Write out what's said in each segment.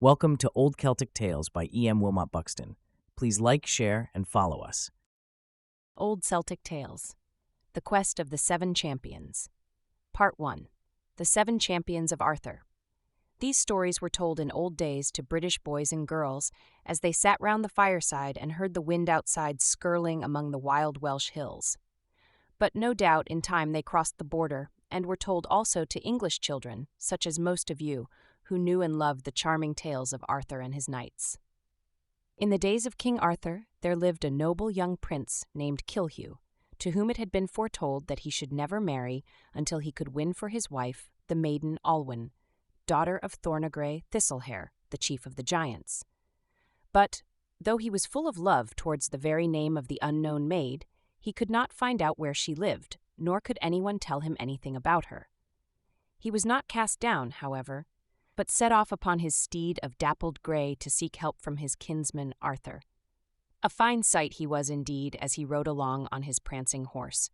Welcome to Old Celtic Tales by E.M. Wilmot Buxton. Please like, share, and follow us. Old Celtic Tales. The Quest of the Seven Champions. Part 1. The Seven Champions of Arthur. These stories were told in old days to British boys and girls as they sat round the fireside and heard the wind outside skirling among the wild Welsh hills. But no doubt in time they crossed the border and were told also to English children, such as most of you, who knew and loved the charming tales of Arthur and his knights. In the days of King Arthur, there lived a noble young prince named Kilhugh, to whom it had been foretold that he should never marry until he could win for his wife the maiden Olwen, daughter of Thornogre, Thistlehair, the chief of the giants. But, though he was full of love towards the very name of the unknown maid, he could not find out where she lived, nor could anyone tell him anything about her. He was not cast down, however, but set off upon his steed of dappled grey to seek help from his kinsman Arthur. A fine sight he was indeed as he rode along on his prancing horse.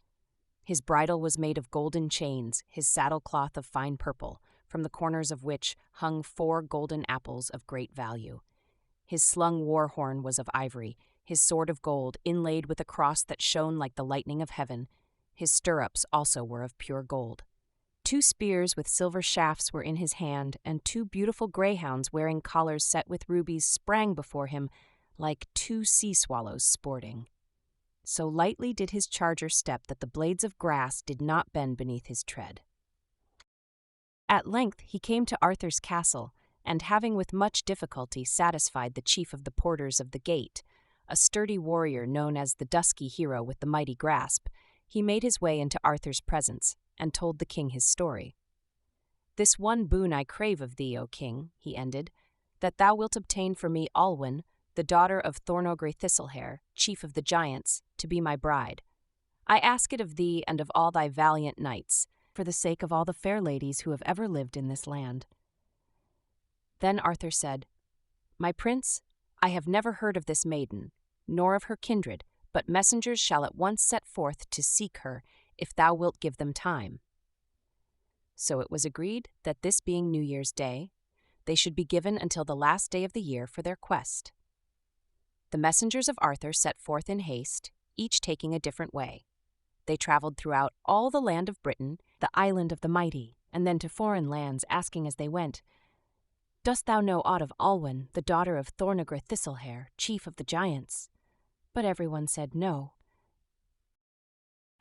His bridle was made of golden chains, his saddle-cloth of fine purple, from the corners of which hung 4 golden apples of great value. His slung war-horn was of ivory, his sword of gold, inlaid with a cross that shone like the lightning of heaven. His stirrups also were of pure gold. 2 spears with silver shafts were in his hand, and 2 beautiful greyhounds wearing collars set with rubies sprang before him like 2 sea-swallows sporting. So lightly did his charger step that the blades of grass did not bend beneath his tread. At length he came to Arthur's castle, and having with much difficulty satisfied the chief of the porters of the gate, a sturdy warrior known as the dusky hero with the mighty grasp, he made his way into Arthur's presence, and told the king his story. "This one boon I crave of thee, O king," he ended, "that thou wilt obtain for me Olwen, the daughter of Thornogre Thistlehair, chief of the giants, to be my bride. I ask it of thee and of all thy valiant knights, for the sake of all the fair ladies who have ever lived in this land." Then Arthur said, "My prince, I have never heard of this maiden, nor of her kindred, but messengers shall at once set forth to seek her, if thou wilt give them time." So it was agreed that this being New Year's Day, they should be given until the last day of the year for their quest. The messengers of Arthur set forth in haste, each taking a different way. They traveled throughout all the land of Britain, the island of the mighty, and then to foreign lands, asking as they went, "Dost thou know aught of Olwen, the daughter of Thornogre Thistlehair, chief of the giants?" But everyone said no.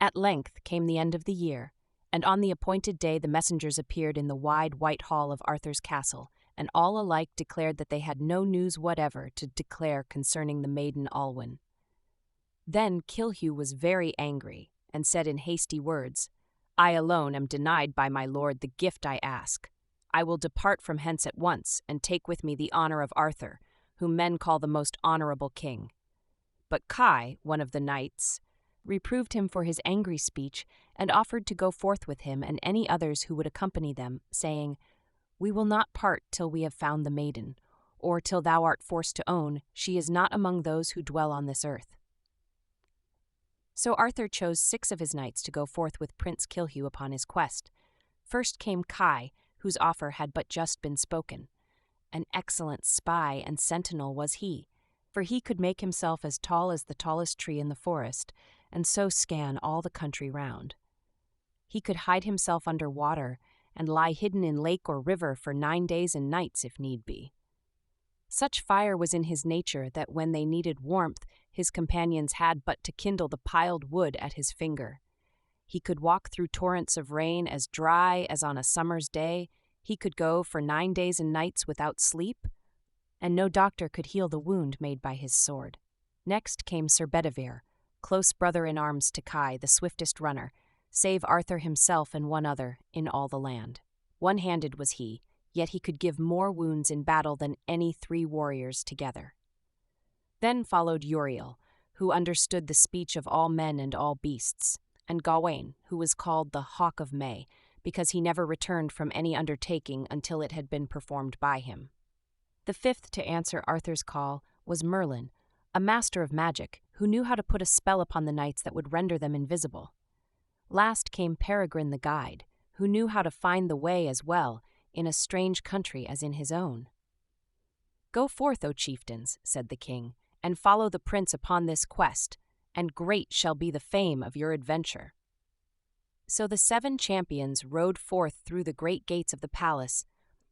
At length came the end of the year, and on the appointed day the messengers appeared in the wide white hall of Arthur's castle, and all alike declared that they had no news whatever to declare concerning the maiden Olwen. Then Kilhugh was very angry, and said in hasty words, "I alone am denied by my lord the gift I ask. I will depart from hence at once, and take with me the honor of Arthur, whom men call the most honorable king." But Kai, one of the knights, reproved him for his angry speech, and offered to go forth with him and any others who would accompany them, saying, "We will not part till we have found the maiden, or till thou art forced to own she is not among those who dwell on this earth." So Arthur chose 6 of his knights to go forth with Prince Kilhugh upon his quest. First came Kai, whose offer had but just been spoken. An excellent spy and sentinel was he, for he could make himself as tall as the tallest tree in the forest, and so scan all the country round. He could hide himself under water, and lie hidden in lake or river for 9 days and nights if need be. Such fire was in his nature that when they needed warmth, his companions had but to kindle the piled wood at his finger. He could walk through torrents of rain as dry as on a summer's day, he could go for 9 days and nights without sleep, and no doctor could heal the wound made by his sword. Next came Sir Bedivere, close brother in arms to Kai, the swiftest runner, save Arthur himself and one other in all the land. One-handed was he, yet he could give more wounds in battle than any 3 warriors together. Then followed Uriel, who understood the speech of all men and all beasts, and Gawain, who was called the Hawk of May, because he never returned from any undertaking until it had been performed by him. The 5th to answer Arthur's call was Merlin, a master of magic, who knew how to put a spell upon the knights that would render them invisible. Last came Peregrine the guide, who knew how to find the way as well in a strange country as in his own. "Go forth, O chieftains," said the king, "and follow the prince upon this quest, and great shall be the fame of your adventure." So the 7 champions rode forth through the great gates of the palace,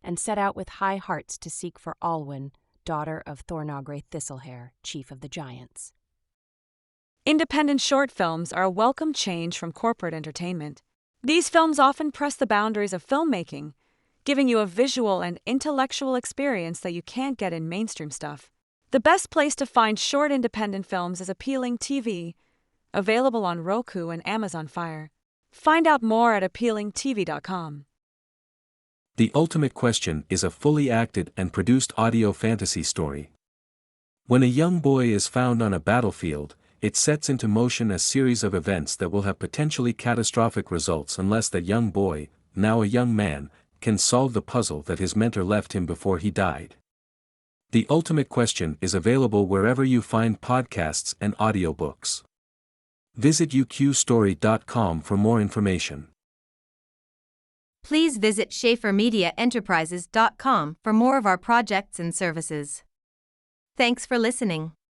and set out with high hearts to seek for Olwen, daughter of Thornogre Thistlehair, chief of the giants. Independent short films are a welcome change from corporate entertainment. These films often press the boundaries of filmmaking, giving you a visual and intellectual experience that you can't get in mainstream stuff. The best place to find short independent films is Appealing TV, available on Roku and Amazon Fire. Find out more at appealingtv.com. The Ultimate Question is a fully acted and produced audio fantasy story. When a young boy is found on a battlefield, it sets into motion a series of events that will have potentially catastrophic results unless that young boy, now a young man, can solve the puzzle that his mentor left him before he died. The Ultimate Question is available wherever you find podcasts and audiobooks. Visit uqstory.com for more information. Please visit SchaeferMediaEnterprises.com for more of our projects and services. Thanks for listening.